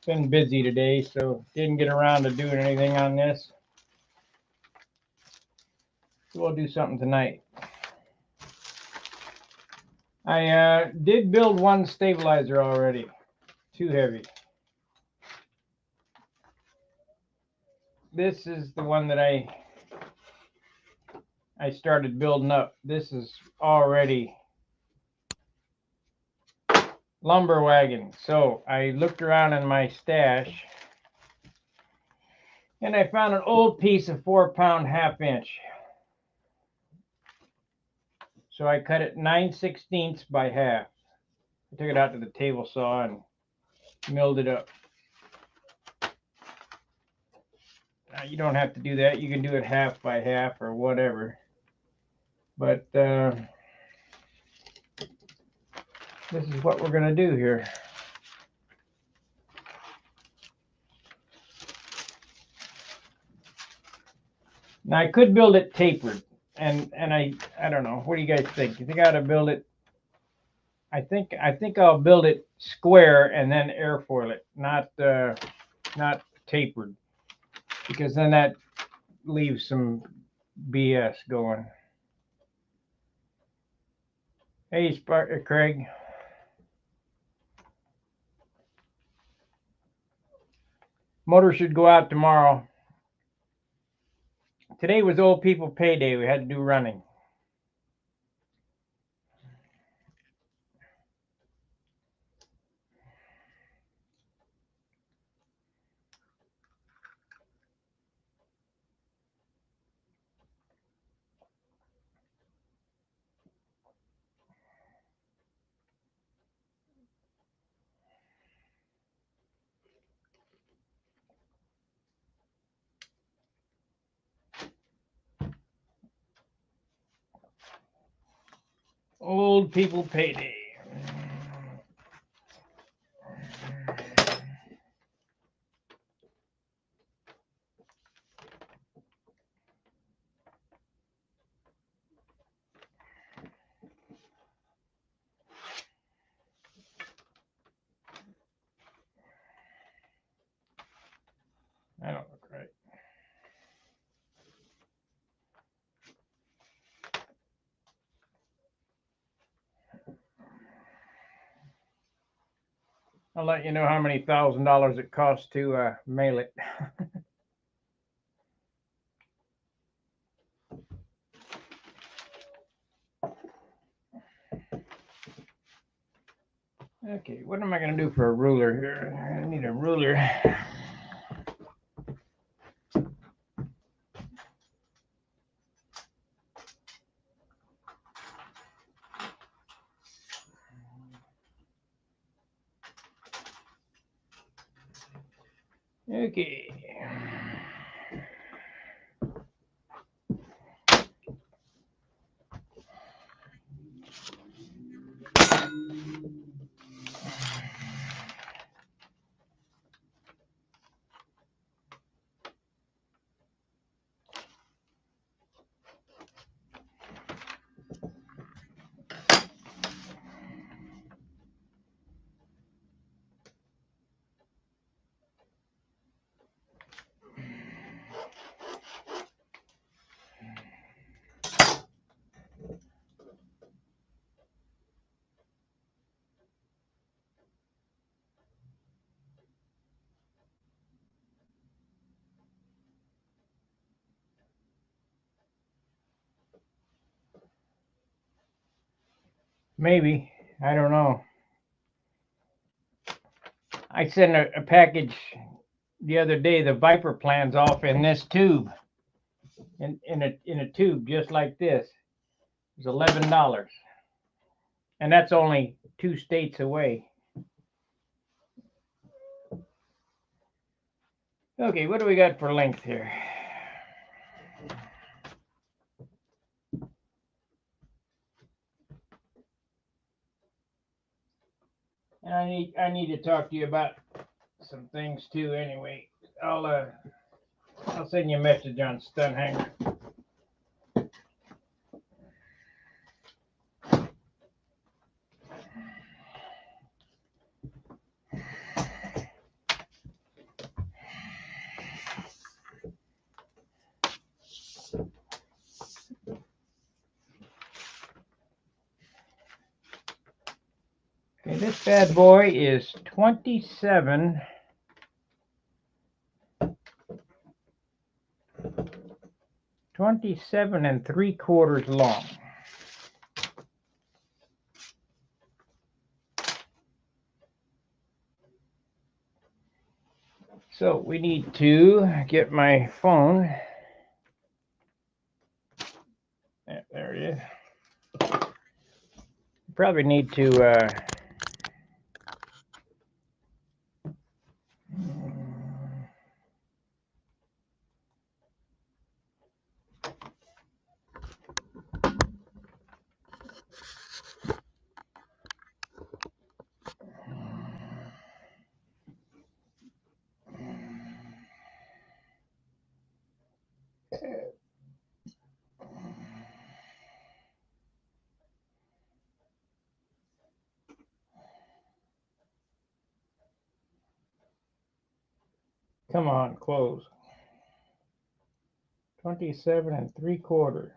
been busy today, so didn't get around to doing anything on this. So we'll do something tonight. I did build one stabilizer already. Too heavy. This is the one that I started building up. This is already lumber wagon. So I looked around in my stash and I found an old piece of 4-pound 1/2 inch. So I cut it 9/16 by half. I took it out to the table saw and milled it up. Now you don't have to do that. You can do it 1/2 by 1/2 or whatever. But this is what we're going to do here. Now I could build it tapered, and I don't know. What do you guys think? You think I ought to build it? I think I'll build it square and then airfoil it, not tapered, because then that leaves some BS going. Hey, Craig. Motor should go out tomorrow. Today was old people payday. We had to do running. Old people payday. I don't look right. I'll let you know how many $1,000 it costs to mail it. Okay, what am I going to do for a ruler here? I need a ruler. Okay. Maybe. I don't know. I sent a package the other day. The Viper plan's off in this tube. In a tube just like this. It's $11. And that's only 2 states away. Okay, what do we got for length here? And I need to talk to you about some things too. Anyway, I'll send you a message on Stunhanger. This bad boy is 27 3/4 long. So we need to get my phone. Yeah, there it is. Probably need to come on, close. 27 3/4.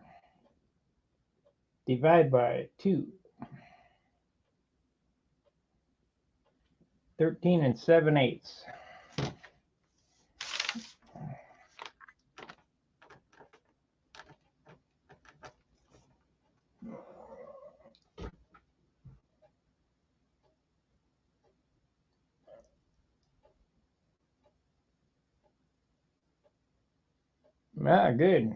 Divide by 2. 13 7/8. Ah, good.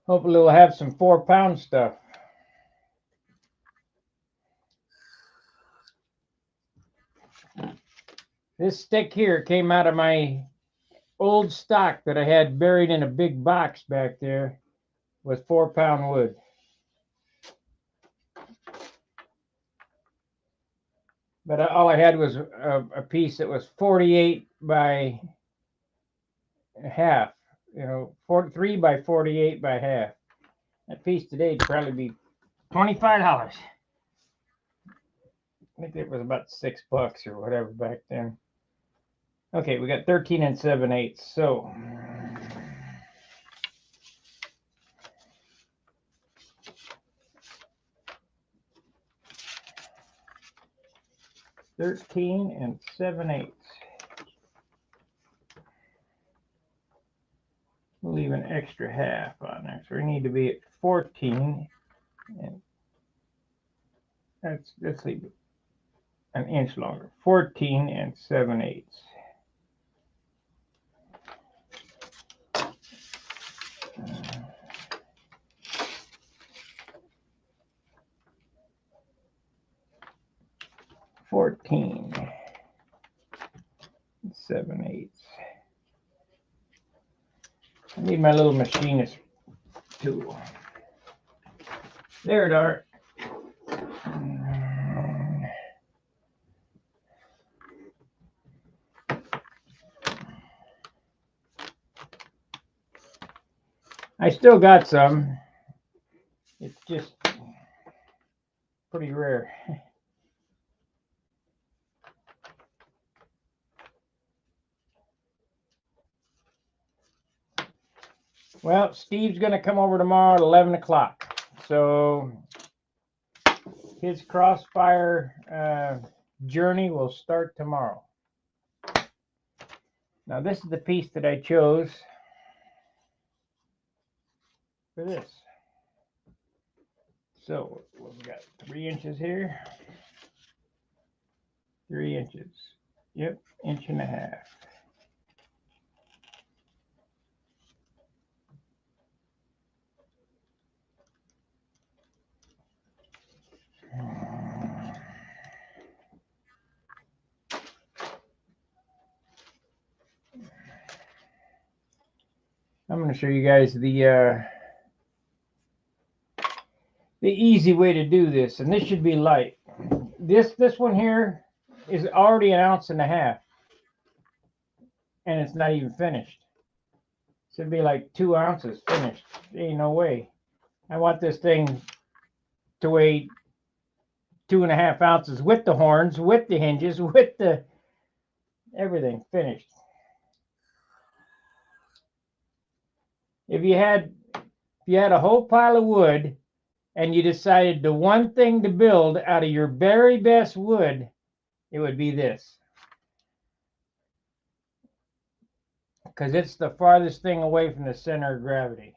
Hopefully we'll have some 4-pound stuff. This stick here came out of my old stock that I had buried in a big box back there with 4-pound wood. But all I had was a piece that was 48 by half, 43 by 48 by half. That piece today would probably be $25. I think it was about $6 or whatever back then. Okay, we got 13 7/8. So 13 7/8. We'll leave an extra half on there. So we need to be at 14. And let's leave it an inch longer. 14 7/8. $14 7/8. I need my little machinist tool. There it are. I still got some. It's just pretty rare. Well, Steve's going to come over tomorrow at 11 o'clock. So his Crossfire journey will start tomorrow. Now, this is the piece that I chose for this. So we've got 3 inches here. 3 inches. Yep, 1.5 inches. I'm going to show you guys the easy way to do this, and this should be light. This one here is already 1.5 ounces, and it's not even finished. Should be like 2 ounces finished. Ain't no way. I want this thing to weigh 2.5 ounces with the horns, with the hinges, with the everything finished. If you had a whole pile of wood and you decided the one thing to build out of your very best wood, it would be this. Because it's the farthest thing away from the center of gravity.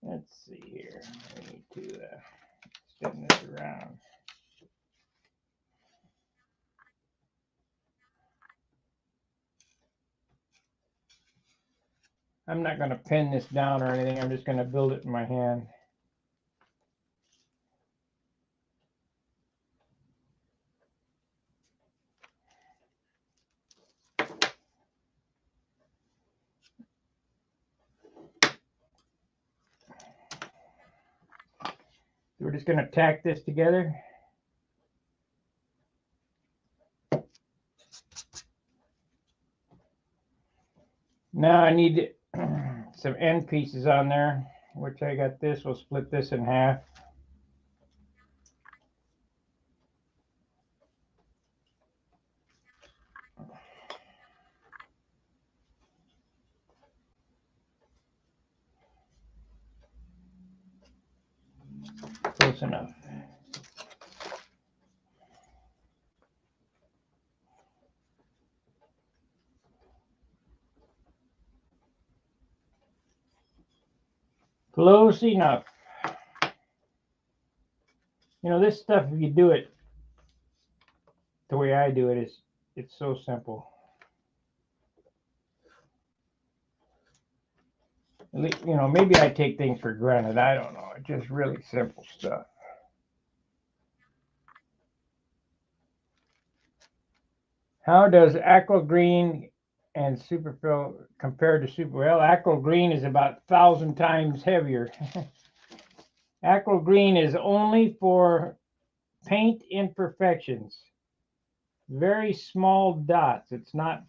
Let's see here. I need to spin this around. I'm not going to pin this down or anything. I'm just going to build it in my hand. We're just going to tack this together. Now I need some end pieces on there, which I got this. We'll split this in half. Close enough. Close enough. You know, this stuff, if you do it the way I do it, it's so simple. You know, maybe I take things for granted. I don't know. It's just really simple stuff. How does aqua green and superfill compare to super? Well, aqua green is about 1,000 times heavier. Aqua green is only for paint imperfections, very small dots. It's not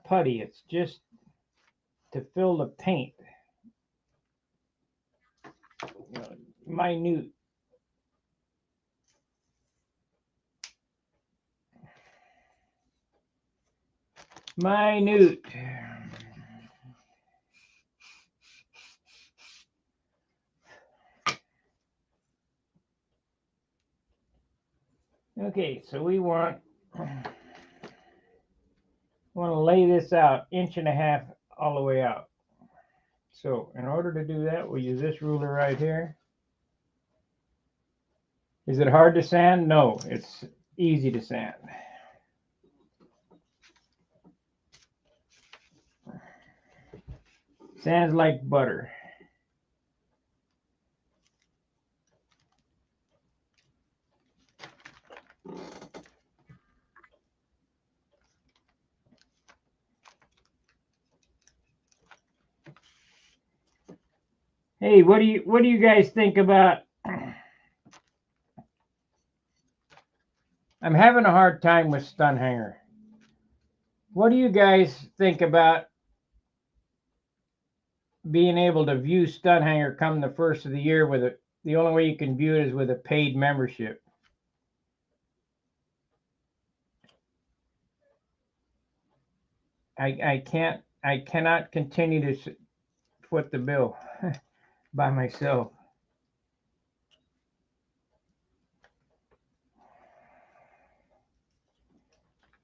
putty. It's just to fill the paint. You know, minute. Minute. Okay, so we want to lay this out 1.5 inches all the way out. So in order to do that, we'll use this ruler right here. Is it hard to sand? No, it's easy to sand. Sands like butter. Hey, what do you guys think about? I'm having a hard time with Stunhanger. What do you guys think about being able to view Stunhanger come the first of the year with it? The only way you can view it is with a paid membership. I cannot continue to foot the bill by myself.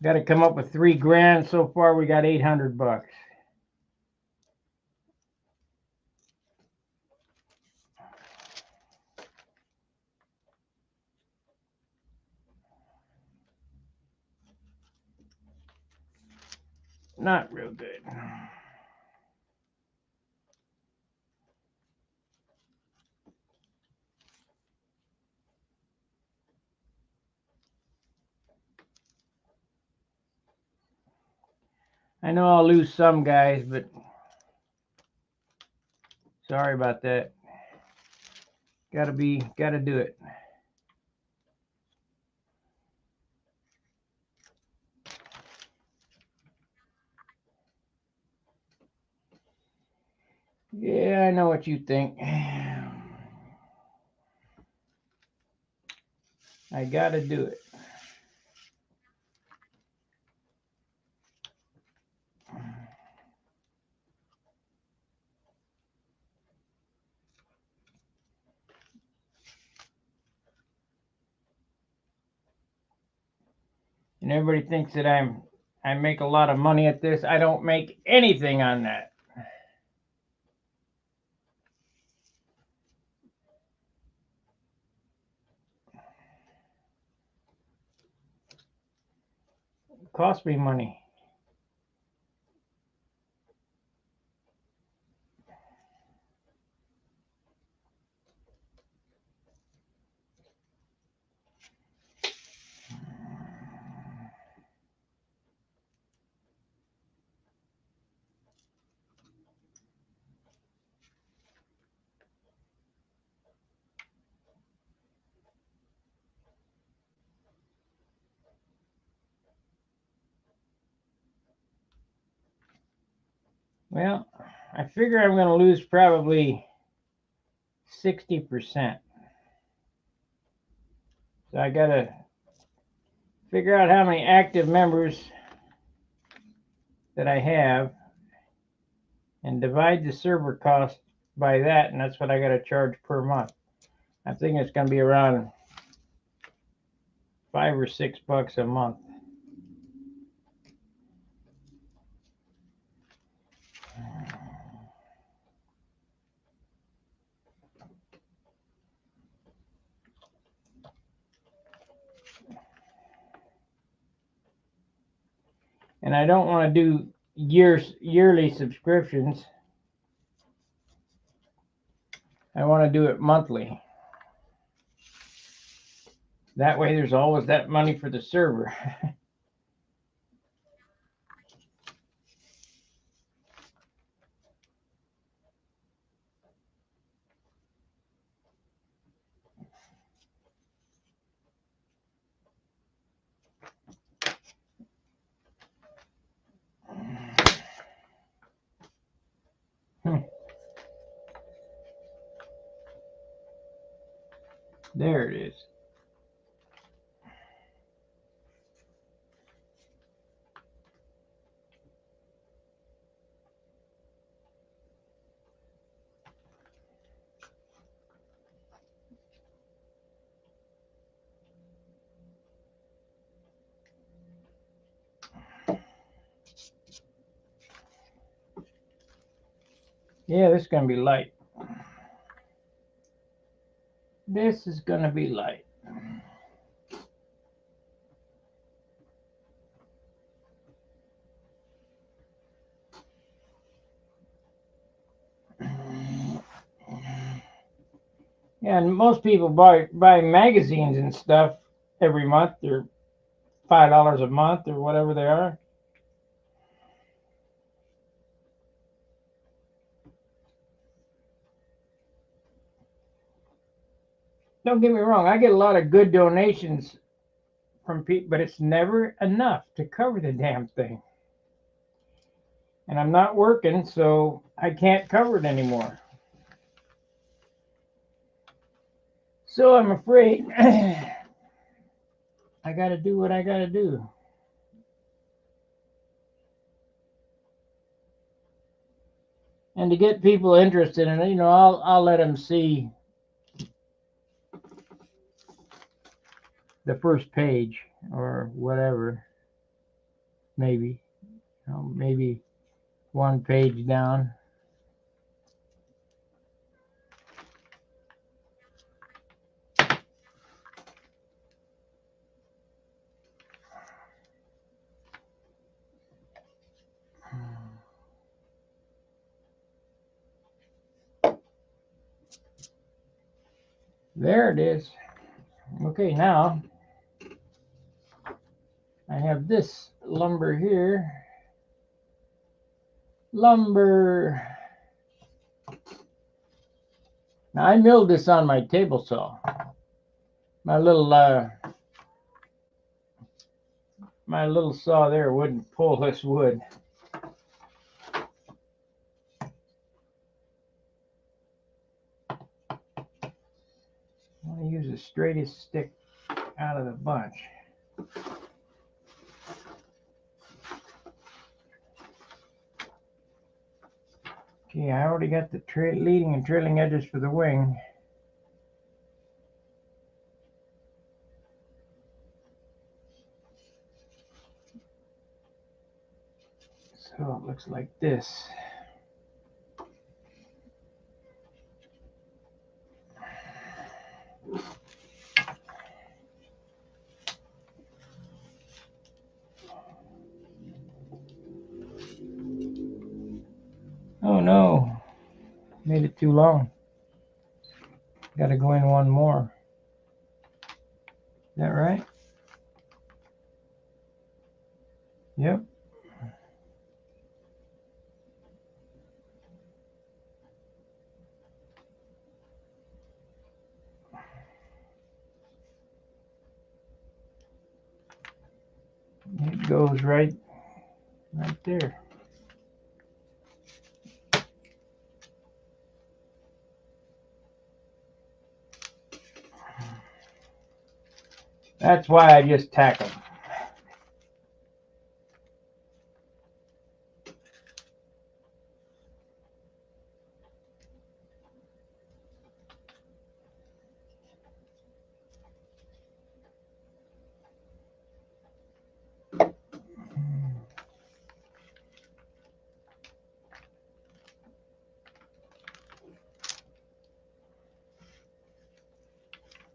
Got to come up with $3,000 so far. We got $800. Not real good. I know I'll lose some guys, but sorry about that. Gotta do it. Yeah, I know what you think. I gotta do it. And everybody thinks that I make a lot of money at this. I don't make anything on that. It costs me money. Well, I figure I'm going to lose probably 60%. So I got to figure out how many active members that I have and divide the server cost by that, and that's what I got to charge per month. I think it's going to be around $5 or $6 a month. And I don't want to do yearly subscriptions. I want to do it monthly. That way there's always that money for the server. There it is. Yeah, this is going to be light. This is going to be light. Yeah, and most people buy magazines and stuff every month. They're $5 a month or whatever they are. Don't get me wrong, I get a lot of good donations from people, but it's never enough to cover the damn thing. And I'm not working, so I can't cover it anymore. So I'm afraid I got to do what I got to do. And to get people interested in it, I'll let them see the first page or whatever. Maybe, maybe one page down. There it is. Okay, now I have this lumber here. Lumber. Now I milled this on my table saw. My little saw there wouldn't pull this wood. I'm going to use the straightest stick out of the bunch. Okay, I already got the leading and trailing edges for the wing. So it looks like this. Oh no, made it too long. Got to go in one more. Is that right? Yep. It goes right there. That's why I just tack them.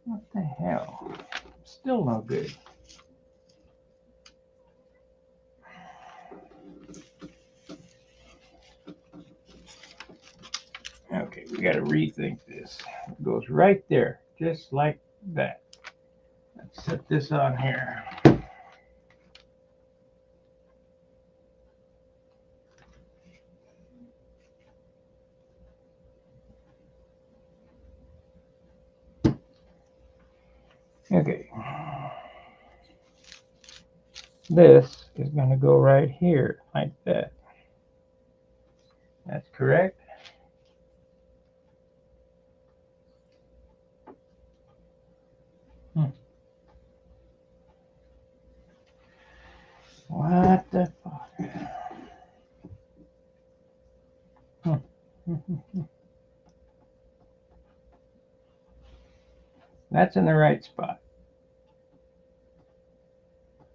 What the hell? Still no good. Okay, we got to rethink this. It goes right there, just like that. Let's set this on here. Okay. This is going to go right here, like that. That's correct. What the fuck? That's in the right spot.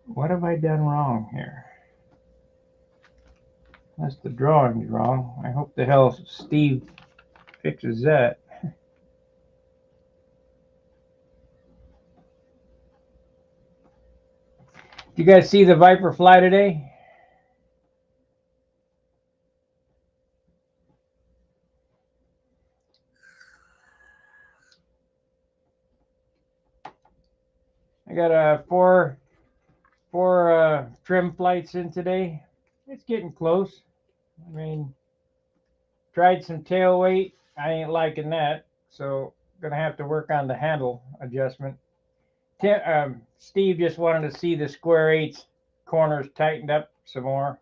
What have I done wrong here? Unless the drawing's wrong. I hope the hell Steve fixes that. You guys see the Viper fly today? I got four trim flights in today. It's getting close. I mean, tried some tail weight. I ain't liking that, so gonna have to work on the handle adjustment. Steve just wanted to see the square eights corners tightened up some more.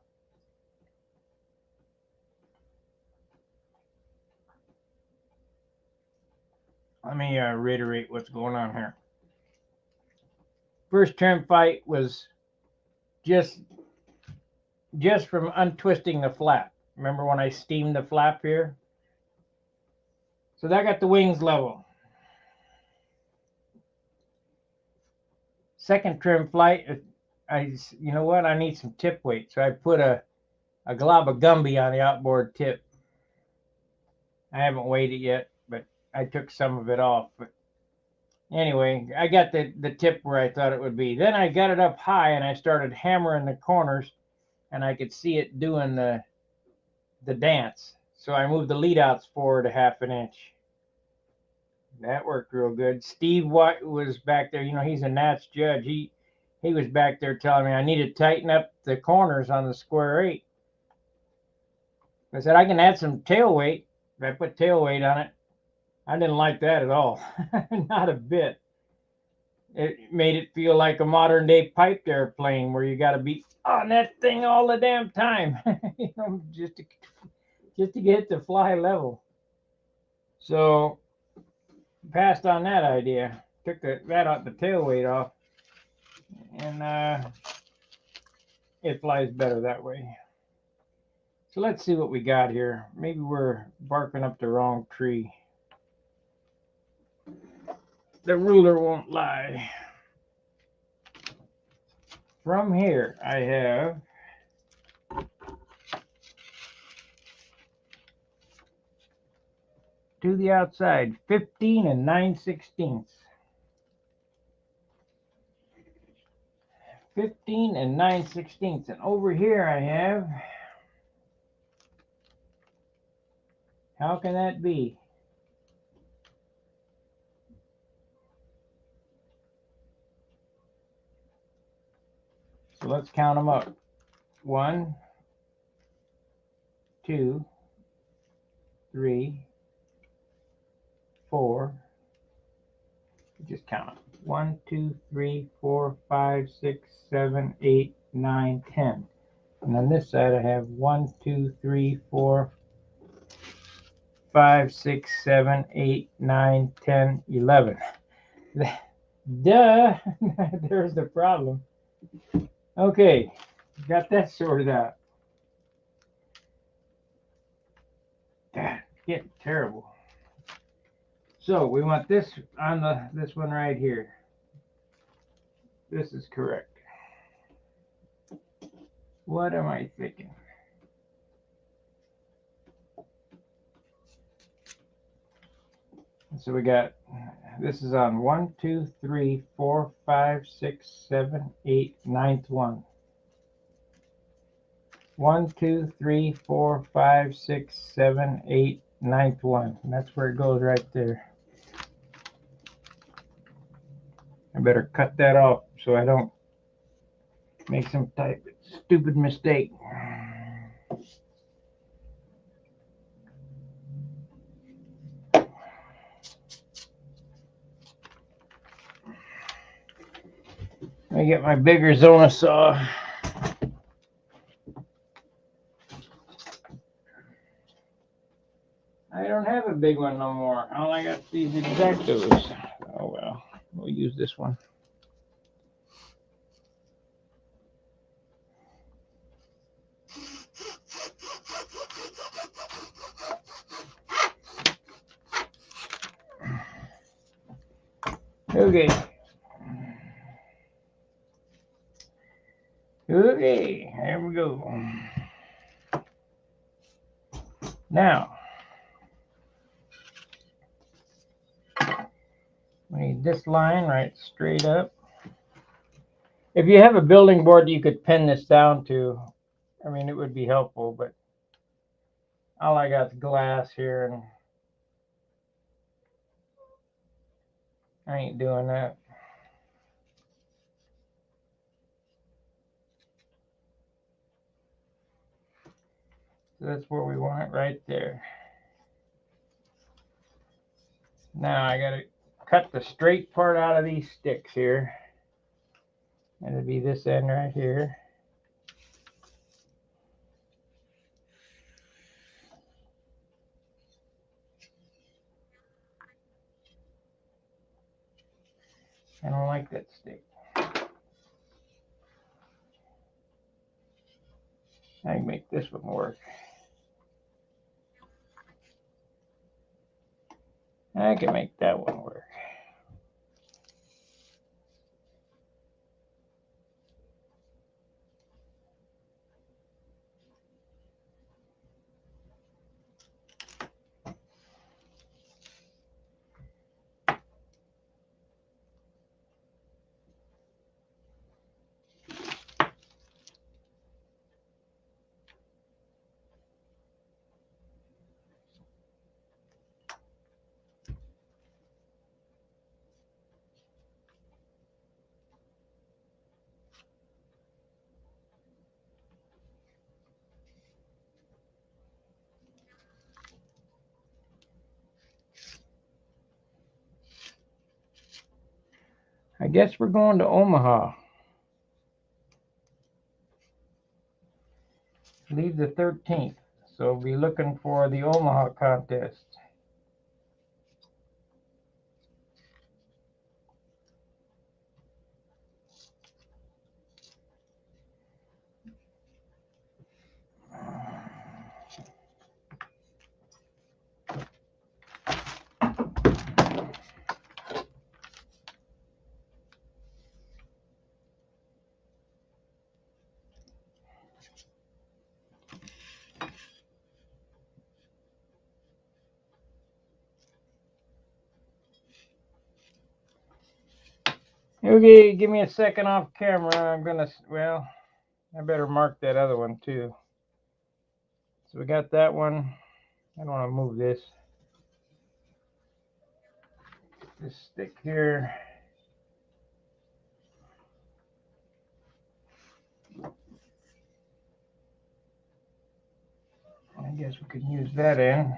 Let me reiterate what's going on here. First trim fight was just from untwisting the flap. Remember when I steamed the flap here? So that got the wings level. Second trim flight, you know what? I need some tip weight. So I put a glob of Gumby on the outboard tip. I haven't weighed it yet, but I took some of it off. But anyway, I got the tip where I thought it would be. Then I got it up high and I started hammering the corners and I could see it doing the dance. So I moved the lead outs forward a half an inch. That worked real good. Steve White was back there. You know, he's a Nats judge. He was back there telling me I need to tighten up the corners on the square eight. I said I can add some tail weight. If I put tail weight on it, I didn't like that at all. Not a bit. It made it feel like a modern day piped airplane where you got to be on that thing all the damn time, you know, just to get to fly level. So passed on that idea. Took that out the tail weight off, and it flies better that way. So let's see what we got here. Maybe we're barking up the wrong tree. The ruler won't lie. From here, I have to the outside. 15 and 9/16. 15 and 9/16. And over here I have, how can that be? So let's count them up. 1, 2, 3, 4. Just count them. 1, 2, 3, 4, 5, 6, 7, 8, 9, 10. And on this side I have 1, 2, 3, 4, 5, 6, 7, 8, 9, 10, 11. Duh! There's the problem. Okay, got that sorted out. God, getting terrible. So we want this on this one right here. This is correct. What am I thinking? So we got, this is on 1, 2, 3, 4, 5, 6, 7, 8, 9th one. 1, 2, 3, 4, 5, 6, 7, 8, 9th one. And that's where it goes right there. I better cut that off so I don't make some type of stupid mistake. Let me get my bigger Zona saw. I don't have a big one no more. All I got these X-Actos. Oh well, we'll use this one. Okay. Okay, there we go. Now, we need this line right straight up. If you have a building board you could pin this down to, I mean, it would be helpful, but all I got is glass here, and I ain't doing that. So that's where we want it, right there. Now I gotta cut the straight part out of these sticks here. And it'll be this end right here. I don't like that stick. I can make this one work. I can make that one work. I guess we're going to Omaha. Leave the 13th. So we'll be looking for the Omaha contest. Okay, give me a second off camera. I'm gonna, well, I better mark that other one too. So we got that one. I don't want to move this. This stick here. I guess we could use that in.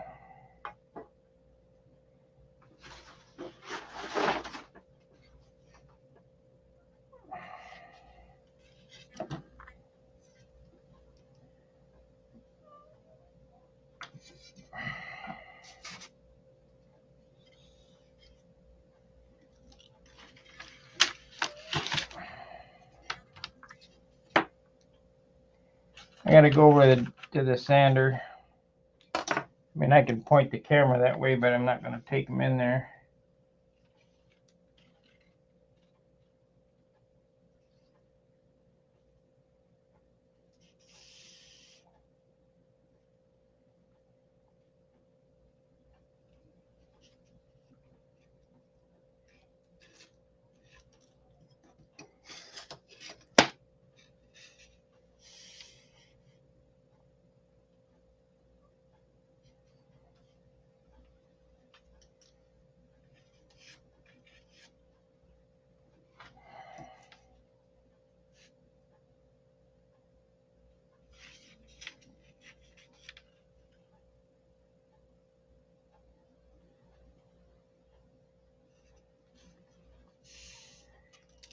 I gotta go over to the sander. I mean, I can point the camera that way, but I'm not gonna take them in there.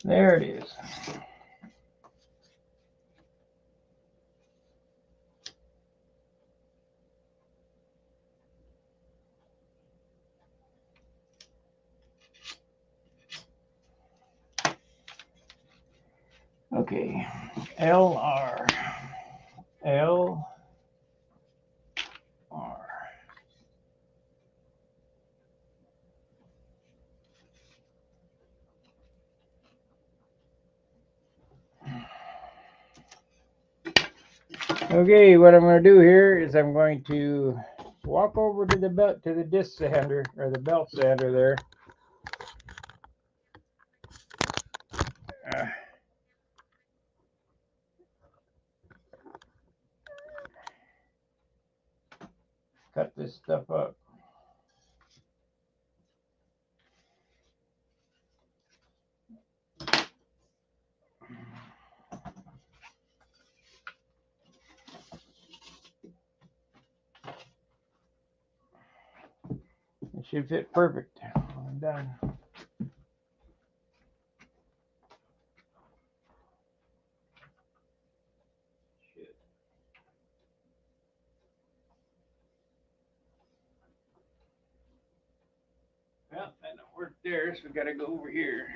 There it is. Okay, LR. LR. Okay, what I'm going to do here is I'm going to walk over to the disc sander or the belt sander there. Cut this stuff up. It should fit perfect. I'm done. Well, that don't work there, so we got to go over here.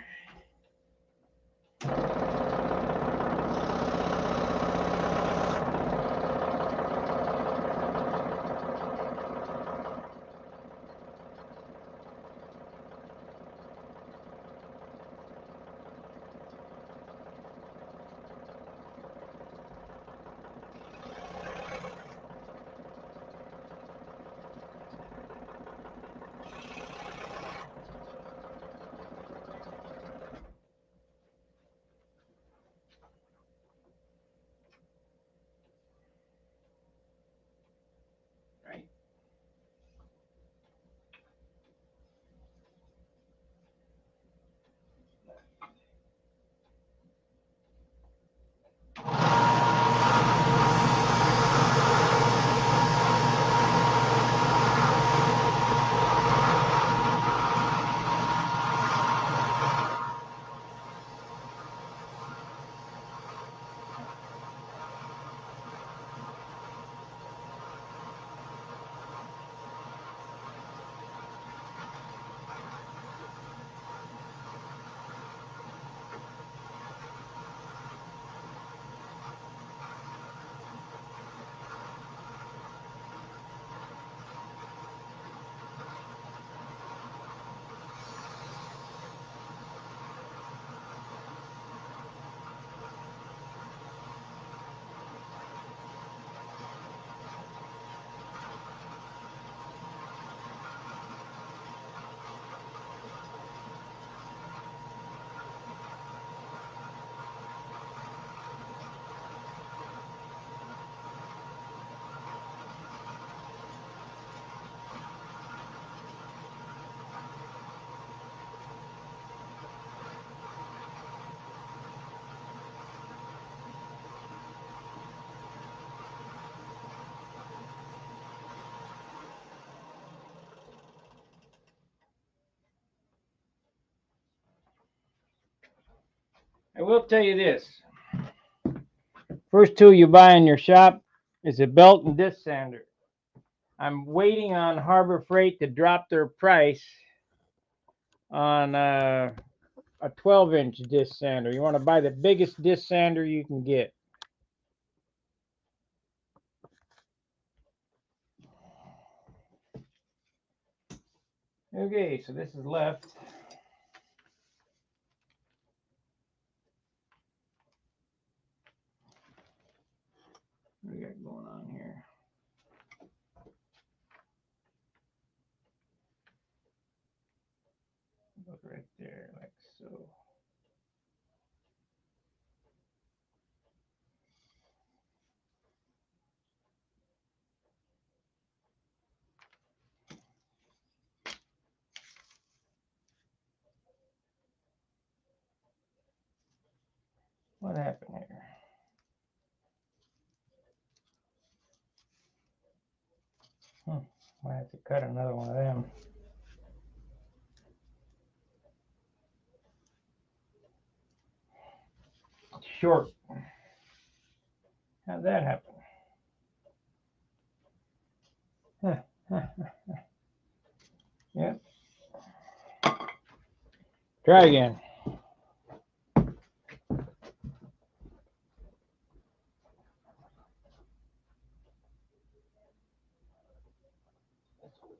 I will tell you this. First tool you buy in your shop is a belt and disc sander. I'm waiting on Harbor Freight to drop their price on a 12-inch disc sander. You want to buy the biggest disc sander you can get. Okay, so this is left. What do we got going on here? Look right there, like so. What happened here? Might have to cut another one of them. It's short. How'd that happen? Yep. Try again.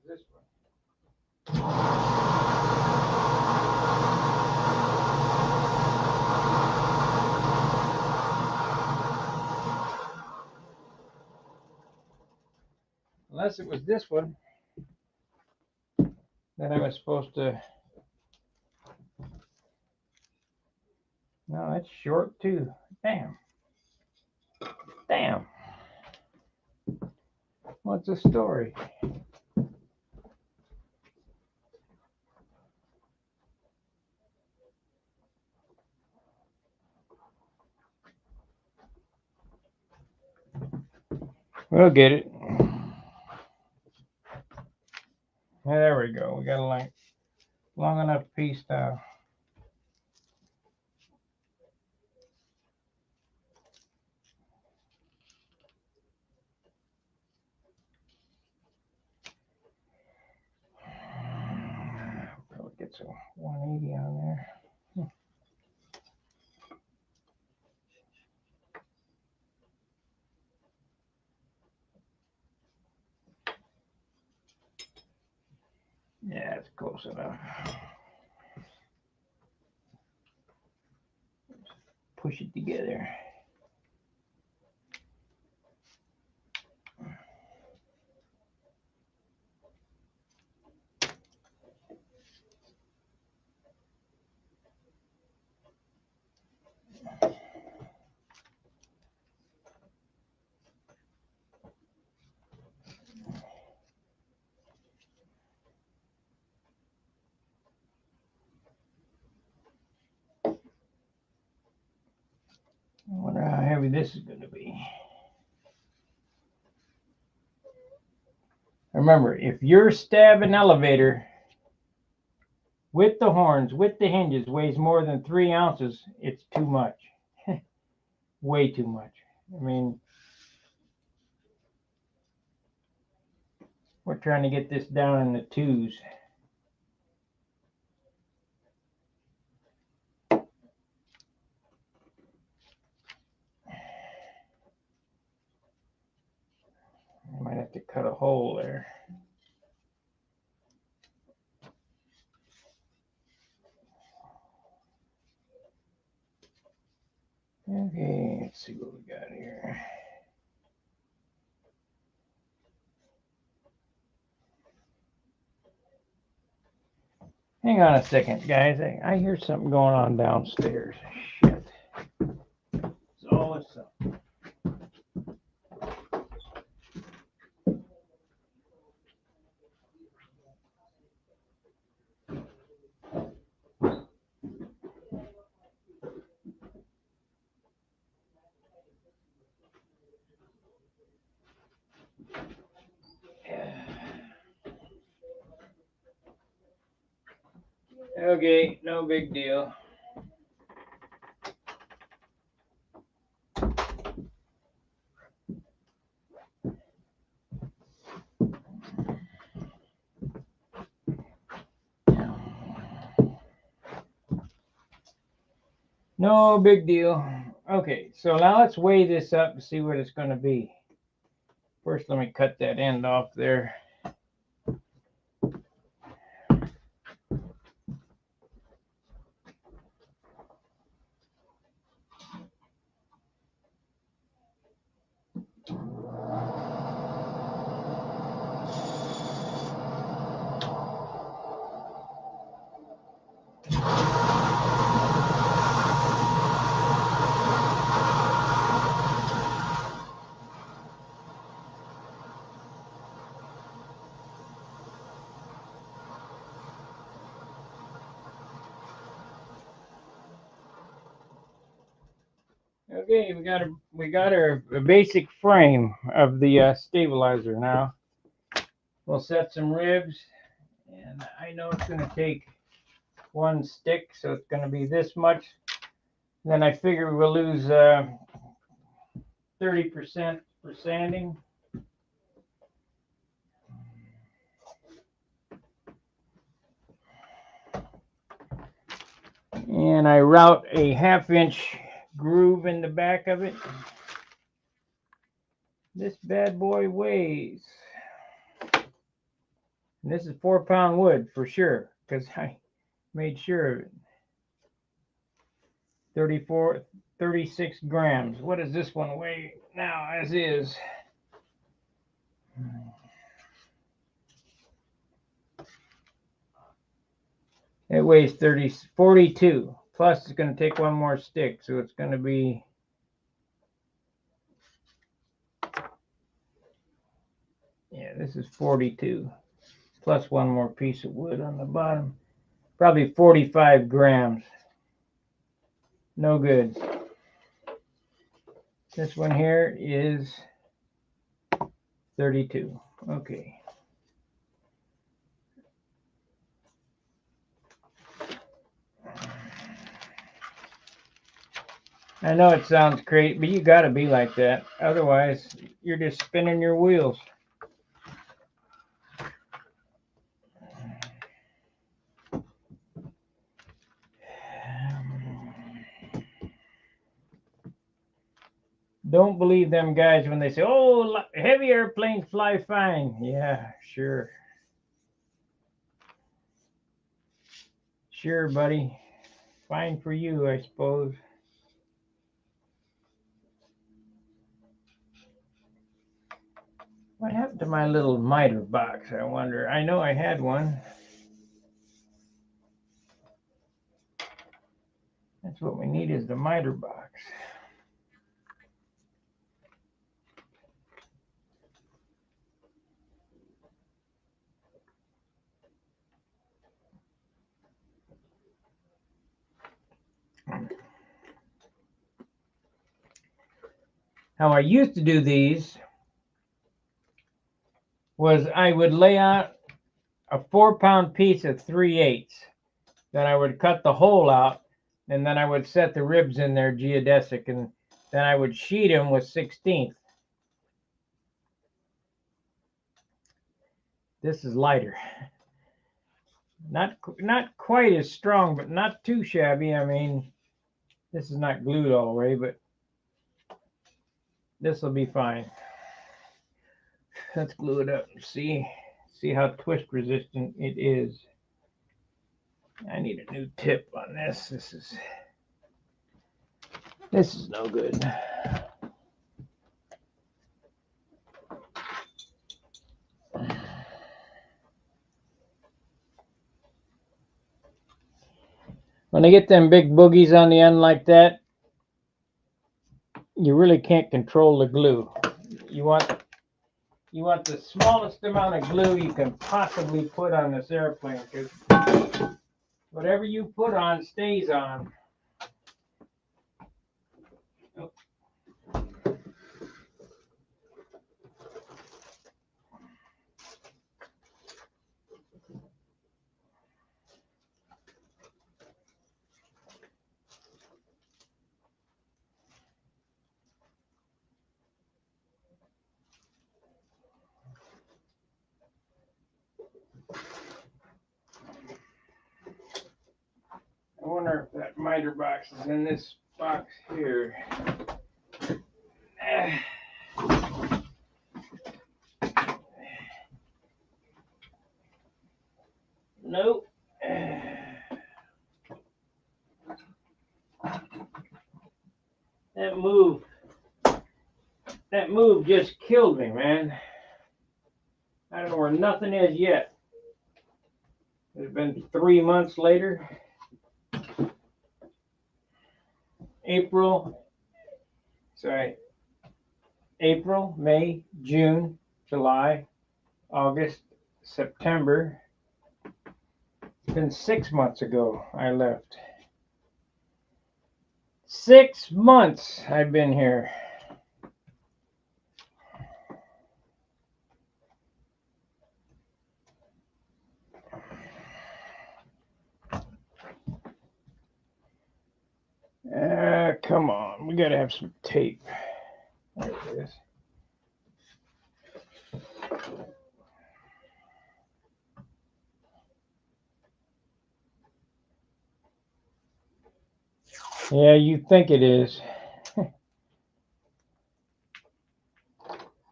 This one. Unless it was this one that I was supposed to. No, that's short too. Damn. Damn. What's the story? We'll get it. There we go. We got a long enough piece now. Probably get some 180 on there. Yeah, it's close enough. Push it together. I wonder how heavy this is going to be. Remember, if your stabbing elevator with the horns, with the hinges, weighs more than 3 ounces, it's too much. Way too much. I mean, we're trying to get this down in the 2s. I might have to cut a hole there. Okay, let's see what we got here. Hang on a second, guys. I hear something going on downstairs. Shit. It's all this stuff. Okay, no big deal. No big deal. Okay, so now let's weigh this up and see what it's going to be. First, let me cut that end off there. Okay, we got our basic frame of the stabilizer now. We'll set some ribs, and I know it's going to take one stick, so it's going to be this much. Then I figure we'll lose 30% for sanding. And I route a 1/2 inch groove in the back of it. This bad boy weighs, and this is 4-pound wood for sure, because I made sure of it. 36 grams. What does this one weigh now as is? It weighs 42. Plus it's going to take one more stick, so it's going to be this is 42 plus one more piece of wood on the bottom. Probably 45 grams. No good. This one here is 32. Okay. I know it sounds crazy, but you got to be like that. Otherwise, you're just spinning your wheels. Don't believe them guys when they say, oh, heavy airplanes fly fine. Yeah, sure. Sure, buddy. Fine for you, I suppose. What happened to my little miter box, I wonder? I know I had one. That's what we need, is the miter box. How I used to do these was I would lay out a 4-pound piece of 3/8. Then I would cut the hole out, and then I would set the ribs in there geodesic, and then I would sheet them with 16th. This is lighter. Not quite as strong, but not too shabby. I mean, this is not glued all the way, but this will be fine. Let's glue it up and see how twist resistant it is. I need a new tip on this. This is no good. When I get them big boogies on the end like that, you really can't control the glue. You want the smallest amount of glue you can possibly put on this airplane, because whatever you put on stays on. Oh. I wonder if that miter box is in this box here. Nope. That move just killed me, man. I don't know where nothing is yet. It's been 3 months later. April, May, June, July, August, September. It's been 6 months ago I left. 6 months I've been here. Come on, we gotta have some tape. There it is. Yeah, you think it is.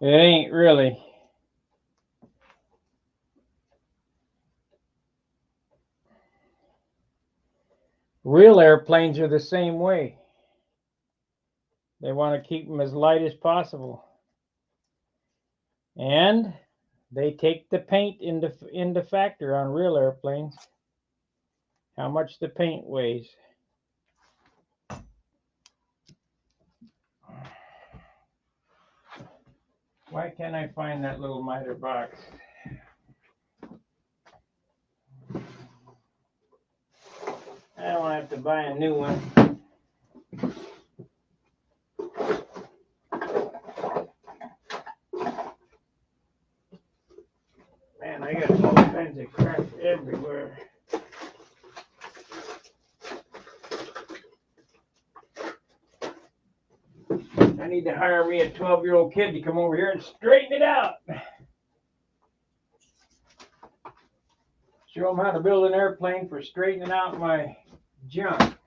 It ain't really. Real airplanes are the same way. They want to keep them as light as possible. And they take the paint into factor on real airplanes. How much the paint weighs. Why can't I find that little miter box? I don't have to buy a new one. Man, I got all kinds of crap everywhere. I need to hire me a 12-year-old kid to come over here and straighten it out. Show him how to build an airplane for straightening out my junk.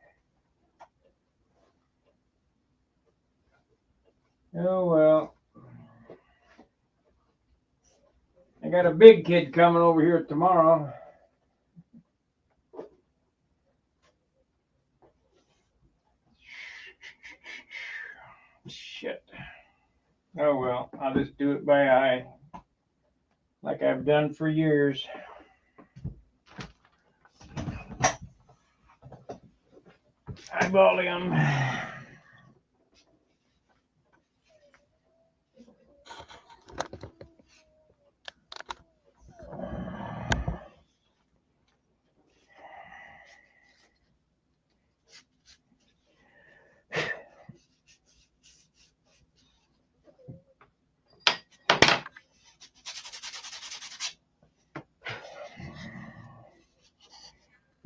Oh, well. I got a big kid coming over here tomorrow. Shit. Oh, well, I'll just do it by eye, like I've done for years. Eyeballing them.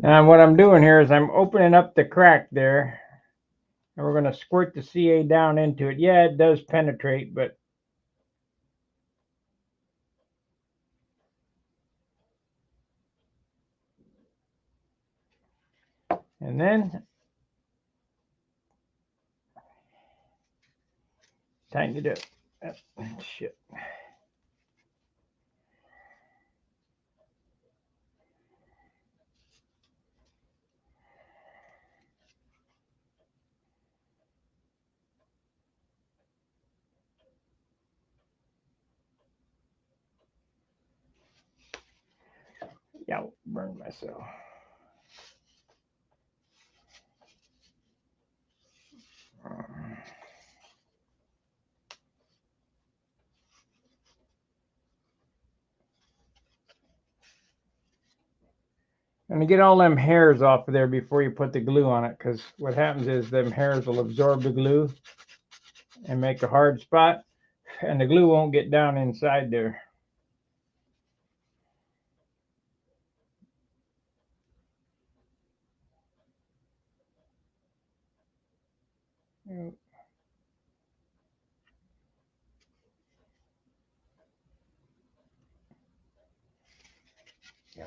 Now what I'm doing here is I'm opening up the crack there, and we're going to squirt the CA down into it. Yeah, it does penetrate, but and then tighten it up. Shit. Yeah, burn myself. And to get all them hairs off of there before you put the glue on it, because what happens is them hairs will absorb the glue and make a hard spot, and the glue won't get down inside there. Yeah.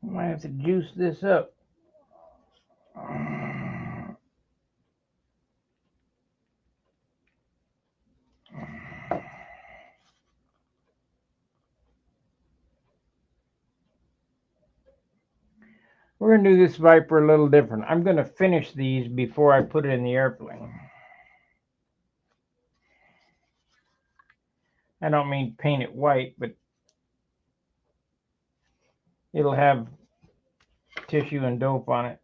Might have to juice this up. We're going to do this Viper a little different. I'm going to finish these before I put it in the airplane. I don't mean paint it white, but it'll have tissue and dope on it.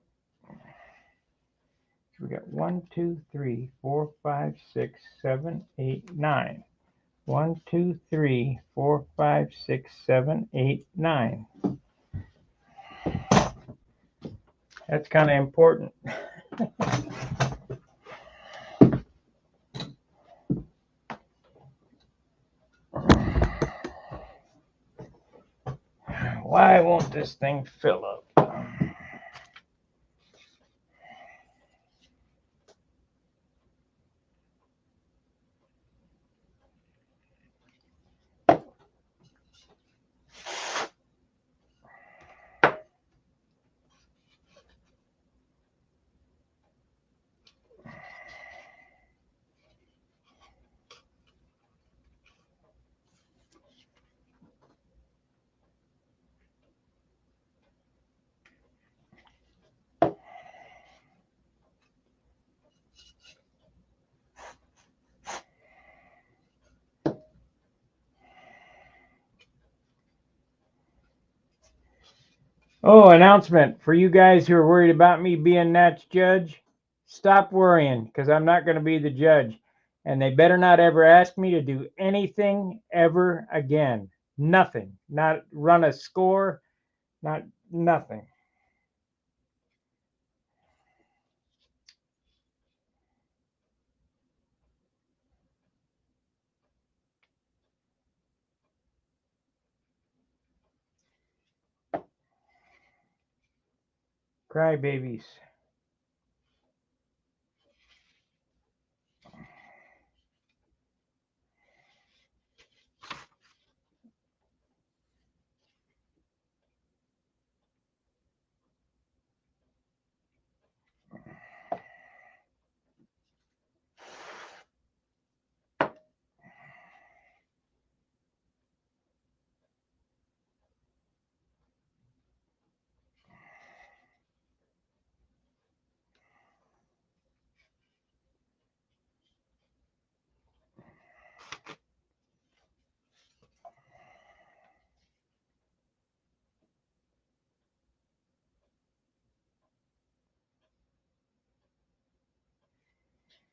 We got 1, 2, 3, 4, 5, 6, 7, 8, 9. 1, 2, 3, 4, 5, 6, 7, 8, 9. That's kind of important. Why won't this thing fill up? Oh, announcement for you guys who are worried about me being Nat's judge. Stop worrying, because I'm not going to be the judge. And they better not ever ask me to do anything ever again. Nothing. Not run a score. Not nothing. Crybabies.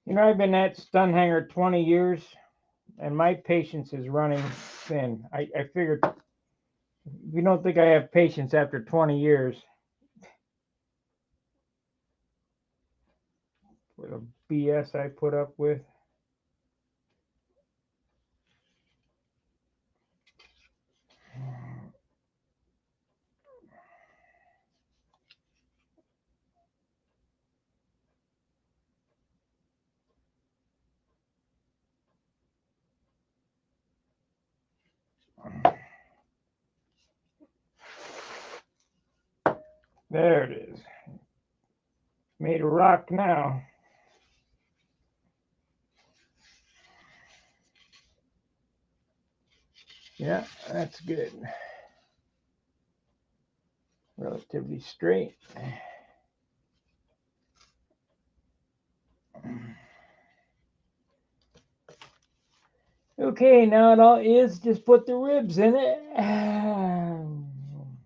You know, I've been at Stunhanger 20 years, and my patience is running thin. I figured if you don't think I have patience after 20 years for the BS I put up with. There it is. Made a rock now. Yeah, that's good. Relatively straight. Okay, now it all is just put the ribs in it.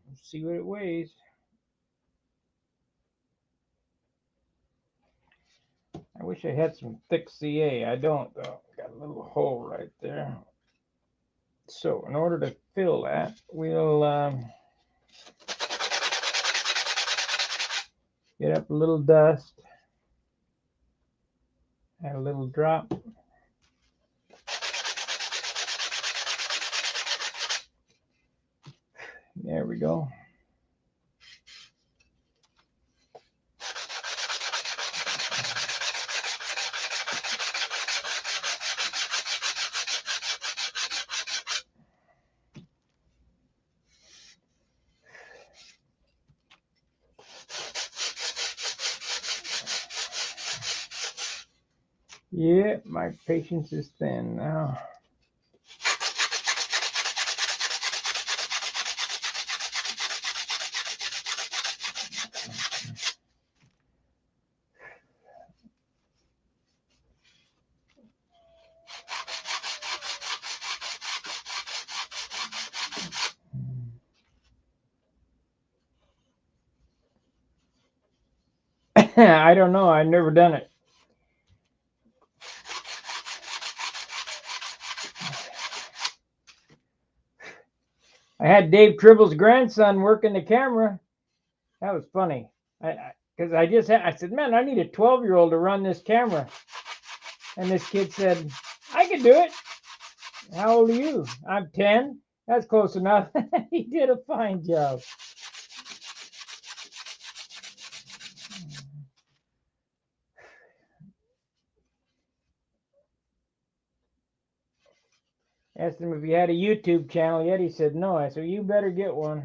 Let's see what it weighs. I wish I had some thick CA. I don't, though. Got a little hole right there. So in order to fill that, we'll get up a little dust. Add a little drop. There we go. Yeah, my patience is thin now. I don't know. I've never done it. I had Dave Tribble's grandson working the camera. That was funny. Because I said, man, I need a 12-year-old to run this camera. And this kid said, I can do it. How old are you? I'm 10. That's close enough. He did a fine job. Asked him if he had a YouTube channel yet. He said no. I said, you better get one.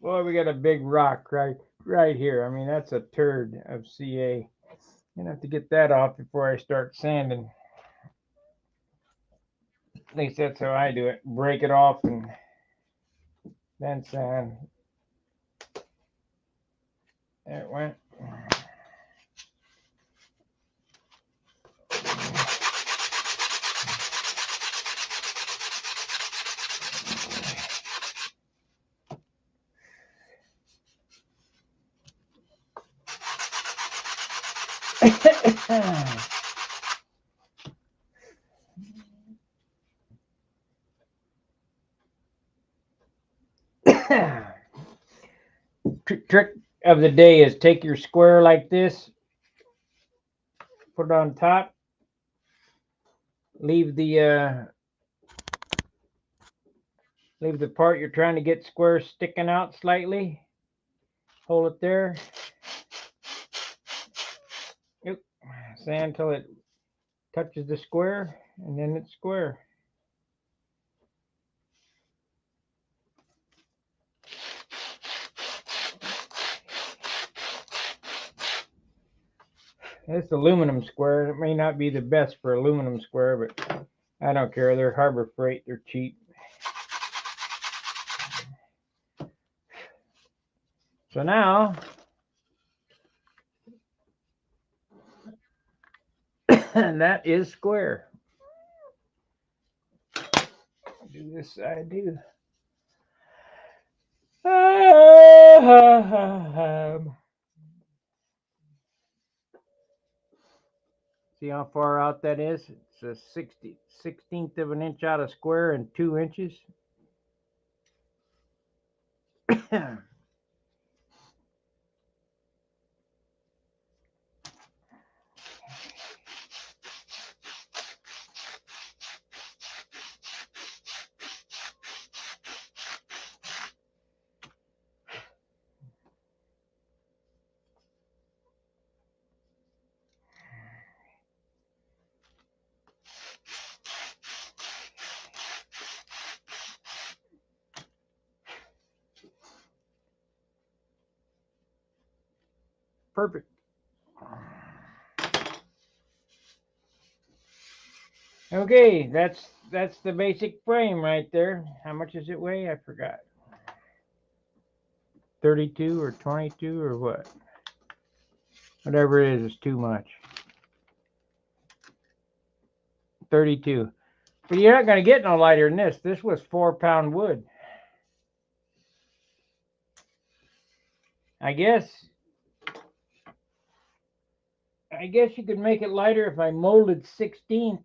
Boy, we got a big rock right here. I mean, that's a turd of CA. I'm gonna have to get that off before I start sanding. At least that's how I do it. Break it off and then sand. There it went. Trick of the day is take your square like this, put it on top, leave the part you're trying to get square sticking out slightly. Hold it there. Yep. Sand until it touches the square, and then it's square. This aluminum square, it may not be the best for aluminum square, but I don't care. They're Harbor Freight. They're cheap. So now, that is square. Do this side too. See how far out that is? It's a 16th of an inch out of square and 2 inches. Perfect. Okay, that's the basic frame right there. How much does it weigh? I forgot. 32 or 22 or what? Whatever it is too much. 32. But you're not going to get no lighter than this. This was 4-pound wood. I guess you could make it lighter if I molded 16ths.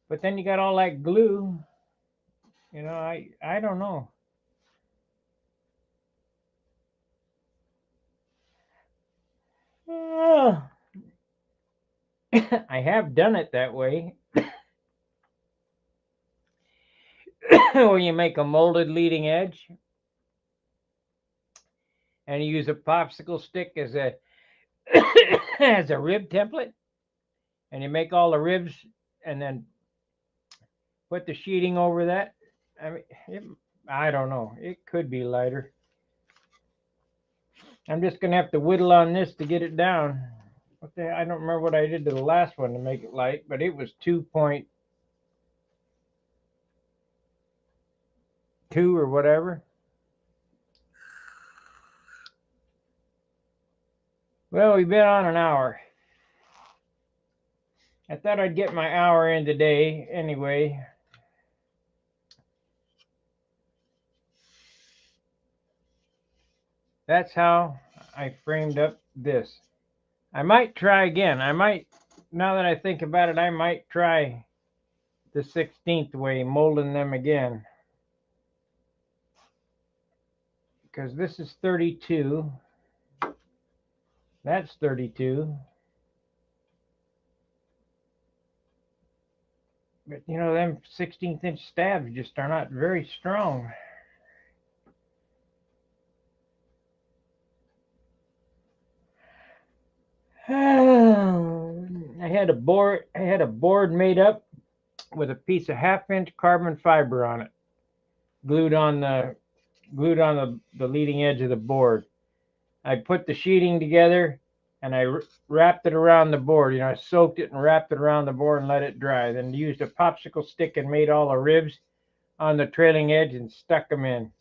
But then you got all that glue. You know, I don't know. I have done it that way. Where you make a molded leading edge and you use a popsicle stick as a as a rib template. and you make all the ribs, and then put the sheeting over that. I mean, I don't know. It could be lighter. I'm just gonna have to whittle on this to get it down. I don't remember what I did to the last one to make it light, but it was 2.2 or whatever. Well, we've been on an hour. I thought I'd get my hour in today anyway. That's how I framed up this. I might try again. Now that I think about it, I might try the 16th way, molding them again. Because this is 32. That's 32. But you know, them 16th inch stabs just are not very strong. I had a board made up with a piece of 1/2 inch carbon fiber on it, glued on the leading edge of the board. I put the sheeting together and I wrapped it around the board. You know, I soaked it and wrapped it around the board and let it dry. Then used a popsicle stick and made all the ribs on the trailing edge and stuck them in.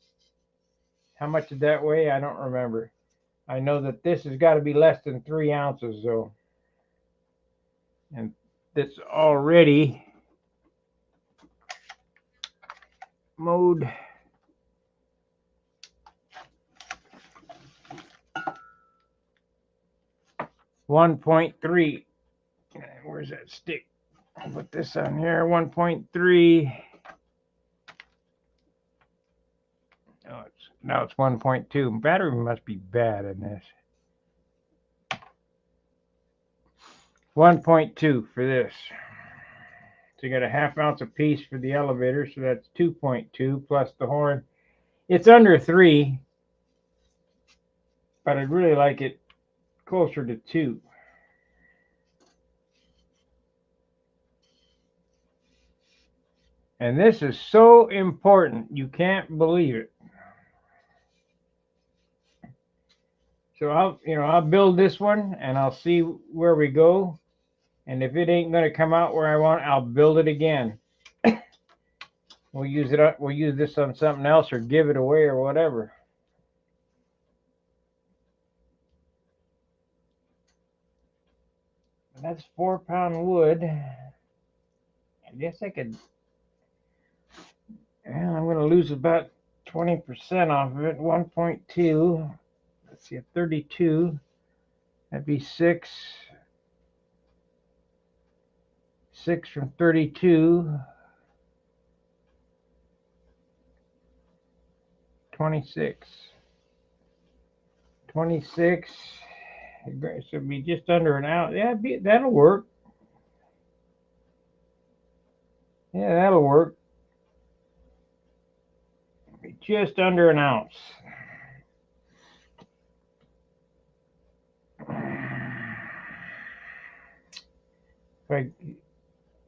How much did that weigh? I don't remember. I know that this has got to be less than 3 ounces though. And this already mode 1.3. Where's that stick? I'll put this on here. 1.3. Oh, now it's 1.2. Battery must be bad in this. 1.2 for this. So you got a 1/2 ounce a piece for the elevator, so that's 2.2 plus the horn. It's under 3, but I'd really like it closer to 2. And this is so important, you can't believe it. So I'll build this one and I'll see where we go. And if it ain't gonna come out where I want, I'll build it again. We'll use this on something else or give it away or whatever. That's 4-pound wood. I guess I could. Well, I'm gonna lose about 20% off of it. 1.2. Let's see, 32. That'd be 6. 6 from 32. 26. 26. It should be just under an ounce. Yeah, that'll work. Yeah, that'll work. Be just under an ounce. If I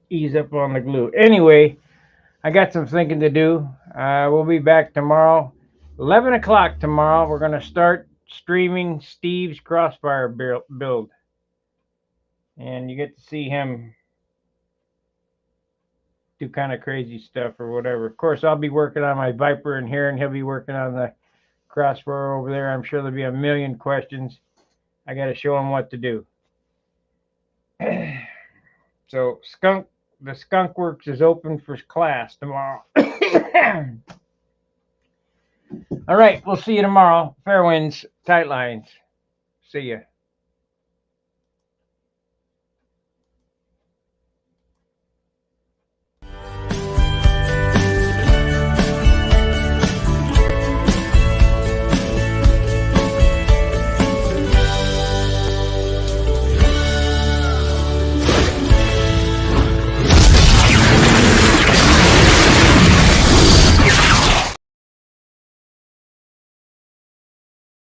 ease up on the glue. Anyway, I got some thinking to do. We'll be back tomorrow. 11 o'clock tomorrow. We're going to start streaming Steve's crossfire build. And you get to see him do kind of crazy stuff or whatever. Of course, I'll be working on my Viper in here, and he'll be working on the crossfire over there. I'm sure there'll be a million questions. I got to show him what to do. So the Skunk Works is open for class tomorrow. All right, we'll see you tomorrow. Fair winds, tight lines. See ya.